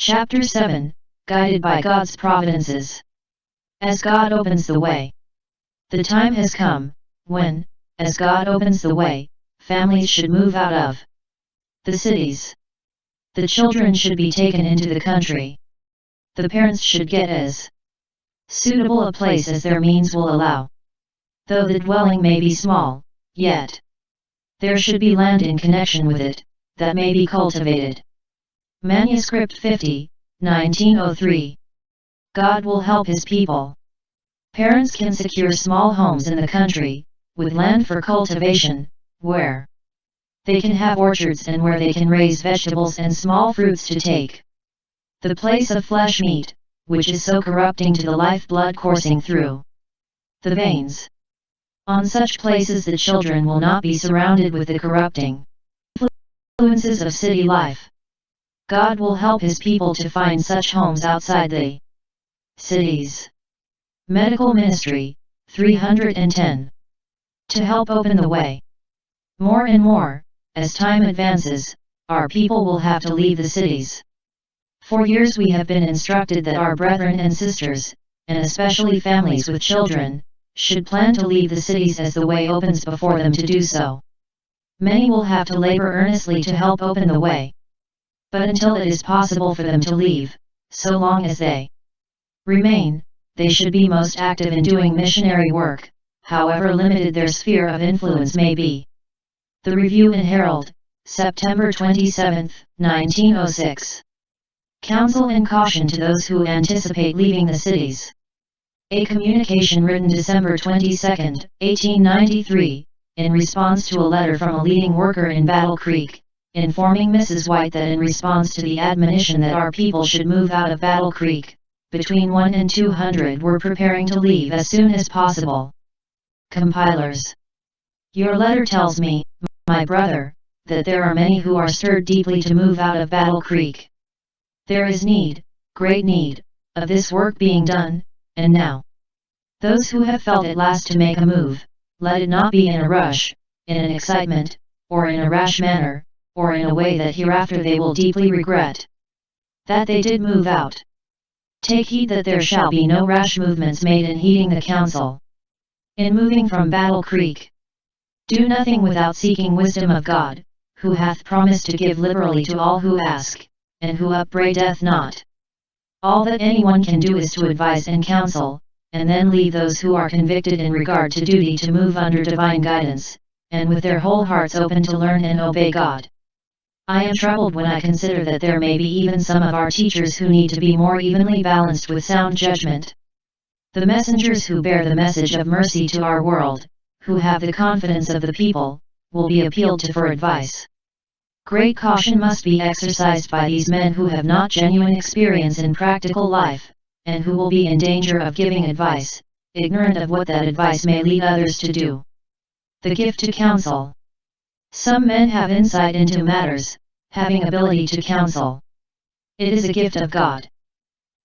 Chapter 7, Guided by God's Providences. As God opens the way. The time has come, when, as God opens the way, families should move out of the cities. The children should be taken into the country. The parents should get as suitable a place as their means will allow. Though the dwelling may be small, yet there should be land in connection with it, that may be cultivated. Manuscript 50, 1903. God will help His people. Parents can secure small homes in the country, with land for cultivation, where they can have orchards and where they can raise vegetables and small fruits to take the place of flesh meat, which is so corrupting to the lifeblood coursing through the veins. On such places the children will not be surrounded with the corrupting influences of city life. God will help His people to find such homes outside the cities. Medical Ministry, 310. To help open the way. More and more, as time advances, our people will have to leave the cities. For years we have been instructed that our brethren and sisters, and especially families with children, should plan to leave the cities as the way opens before them to do so. Many will have to labor earnestly to help open the way. But until it is possible for them to leave, so long as they remain, they should be most active in doing missionary work, however limited their sphere of influence may be. The Review and Herald, September 27, 1906. Counsel and caution to those who anticipate leaving the cities. A communication written December 22, 1893, in response to a letter from a leading worker in Battle Creek, informing Mrs. White that in response to the admonition that our people should move out of Battle Creek, between 1 and 200 were preparing to leave as soon as possible. Compilers. Your letter tells me, my brother, that there are many who are stirred deeply to move out of Battle Creek. There is need, great need, of this work being done, and now. Those who have felt at last to make a move, let it not be in a rush, in an excitement, or in a rash manner, or in a way that hereafter they will deeply regret that they did move out. Take heed that there shall be no rash movements made in heeding the counsel. In moving from Battle Creek, do nothing without seeking wisdom of God, who hath promised to give liberally to all who ask, and who upbraideth not. All that anyone can do is to advise and counsel, and then leave those who are convicted in regard to duty to move under divine guidance, and with their whole hearts open to learn and obey God. I am troubled when I consider that there may be even some of our teachers who need to be more evenly balanced with sound judgment. The messengers who bear the message of mercy to our world, who have the confidence of the people, will be appealed to for advice. Great caution must be exercised by these men who have not genuine experience in practical life, and who will be in danger of giving advice, ignorant of what that advice may lead others to do. The gift to counsel. Some men have insight into matters, having ability to counsel. It is a gift of God.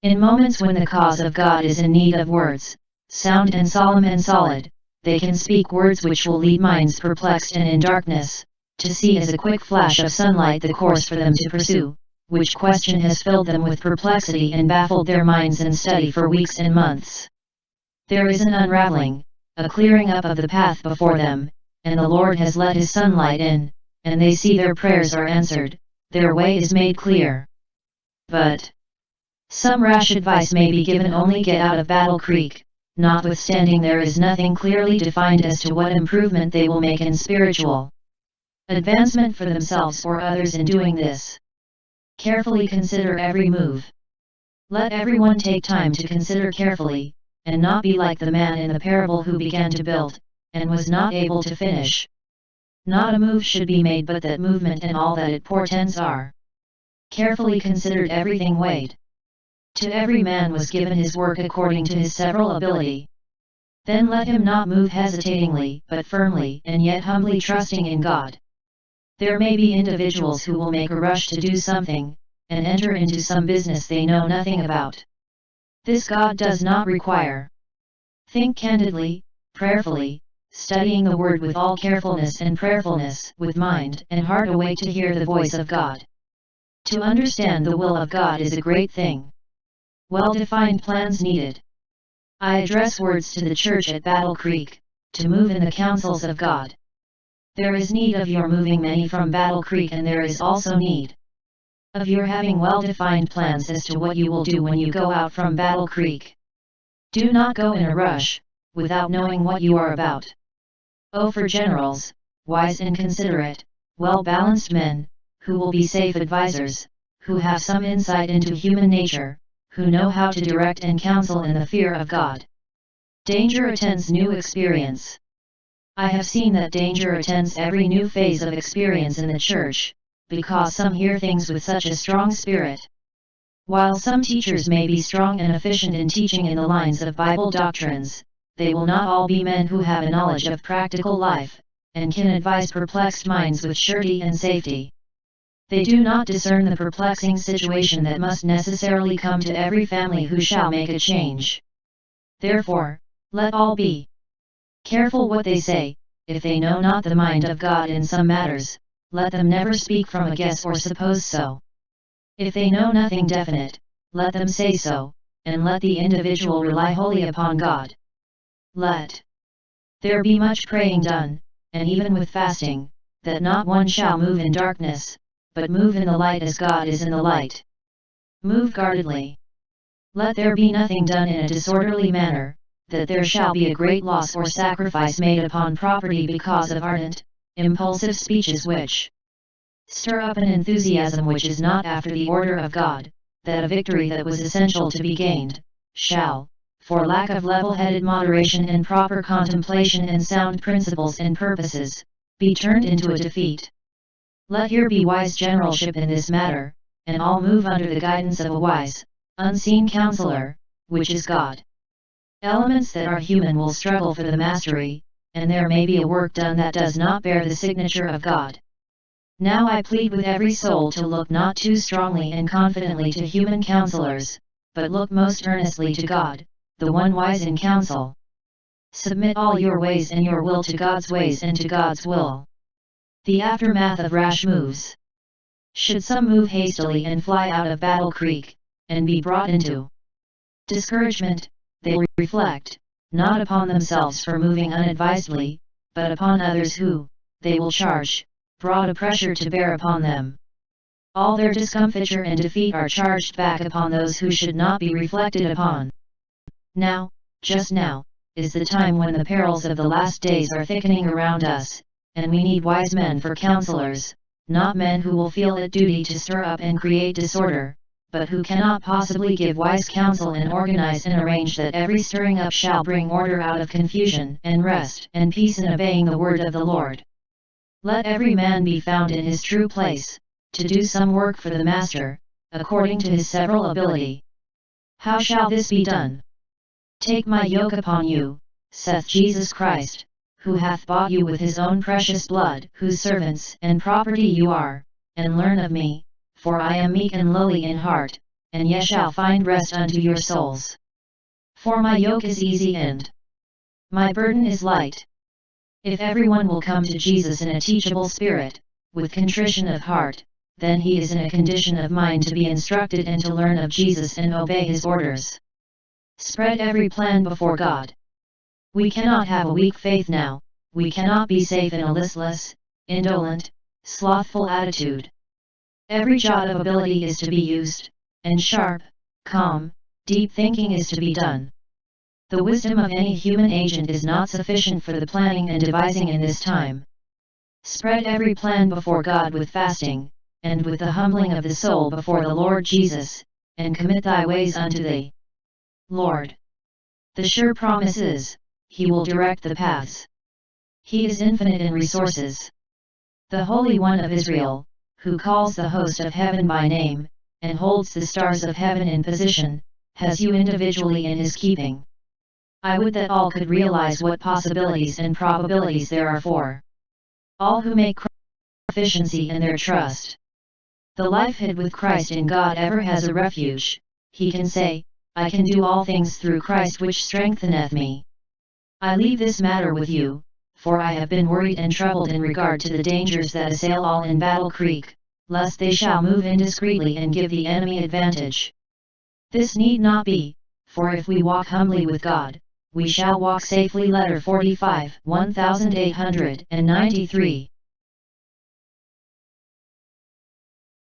In moments when the cause of God is in need of words, sound and solemn and solid, they can speak words which will lead minds perplexed and in darkness, to see as a quick flash of sunlight the course for them to pursue, which question has filled them with perplexity and baffled their minds in study for weeks and months. There is an unraveling, a clearing up of the path before them, and the Lord has let His sunlight in, and they see their prayers are answered, their way is made clear. But some rash advice may be given only get out of Battle Creek, notwithstanding there is nothing clearly defined as to what improvement they will make in spiritual advancement for themselves or others in doing this. Carefully consider every move. Let everyone take time to consider carefully, and not be like the man in the parable who began to build, and was not able to finish. Not a move should be made but that movement and all that it portends are carefully considered, everything weighed. To every man was given his work according to his several ability. Then let him not move hesitatingly but firmly and yet humbly trusting in God. There may be individuals who will make a rush to do something, and enter into some business they know nothing about. This God does not require. Think candidly, prayerfully, studying the Word with all carefulness and prayerfulness, with mind and heart awake to hear the voice of God. To understand the will of God is a great thing. Well-defined plans needed. I address words to the church at Battle Creek, to move in the counsels of God. There is need of your moving many from Battle Creek, and there is also need of your having well-defined plans as to what you will do when you go out from Battle Creek. Do not go in a rush, without knowing what you are about. Oh, for generals, wise and considerate, well-balanced men, who will be safe advisers, who have some insight into human nature, who know how to direct and counsel in the fear of God. Danger attends new experience. I have seen that danger attends every new phase of experience in the church, because some hear things with such a strong spirit. While some teachers may be strong and efficient in teaching in the lines of Bible doctrines, they will not all be men who have a knowledge of practical life, and can advise perplexed minds with surety and safety. They do not discern the perplexing situation that must necessarily come to every family who shall make a change. Therefore, let all be careful what they say. If they know not the mind of God in some matters, let them never speak from a guess or suppose so. If they know nothing definite, let them say so, and let the individual rely wholly upon God. Let there be much praying done, and even with fasting, that not one shall move in darkness, but move in the light as God is in the light. Move guardedly. Let there be nothing done in a disorderly manner, that there shall be a great loss or sacrifice made upon property because of ardent, impulsive speeches which stir up an enthusiasm which is not after the order of God, that a victory that was essential to be gained, shall, for lack of level-headed moderation and proper contemplation and sound principles and purposes, be turned into a defeat. Let here be wise generalship in this matter, and all move under the guidance of a wise, unseen counselor, which is God. Elements that are human will struggle for the mastery, and there may be a work done that does not bear the signature of God. Now I plead with every soul to look not too strongly and confidently to human counselors, but look most earnestly to God, the one wise in counsel. Submit all your ways and your will to God's ways and to God's will. The aftermath of rash moves. Should some move hastily and fly out of Battle Creek, and be brought into discouragement, they will reflect, not upon themselves for moving unadvisedly, but upon others who, they will charge, brought a pressure to bear upon them. All their discomfiture and defeat are charged back upon those who should not be reflected upon. Now, just now, is the time when the perils of the last days are thickening around us, and we need wise men for counselors, not men who will feel it duty to stir up and create disorder, but who cannot possibly give wise counsel and organize and arrange that every stirring up shall bring order out of confusion and rest and peace in obeying the word of the Lord. Let every man be found in his true place, to do some work for the Master, according to his several ability. How shall this be done? Take my yoke upon you, saith Jesus Christ, who hath bought you with his own precious blood, whose servants and property you are, and learn of me, for I am meek and lowly in heart, and ye shall find rest unto your souls. For my yoke is easy and my burden is light. If everyone will come to Jesus in a teachable spirit, with contrition of heart, then he is in a condition of mind to be instructed and to learn of Jesus and obey his orders. Spread every plan before God. We cannot have a weak faith now, we cannot be safe in a listless, indolent, slothful attitude. Every jot of ability is to be used, and sharp, calm, deep thinking is to be done. The wisdom of any human agent is not sufficient for the planning and devising in this time. Spread every plan before God with fasting, and with the humbling of the soul before the Lord Jesus, and commit thy ways unto the Lord. The sure promise is, He will direct the paths. He is infinite in resources. The Holy One of Israel, who calls the host of heaven by name, and holds the stars of heaven in position, has you individually in his keeping. I would that all could realize what possibilities and probabilities there are for all who make proficiency in their trust. The life hid with Christ in God ever has a refuge. He can say, I can do all things through Christ which strengtheneth me. I leave this matter with you, for I have been worried and troubled in regard to the dangers that assail all in Battle Creek, lest they shall move indiscreetly and give the enemy advantage. This need not be, for if we walk humbly with God, we shall walk safely. Letter 45, 1893.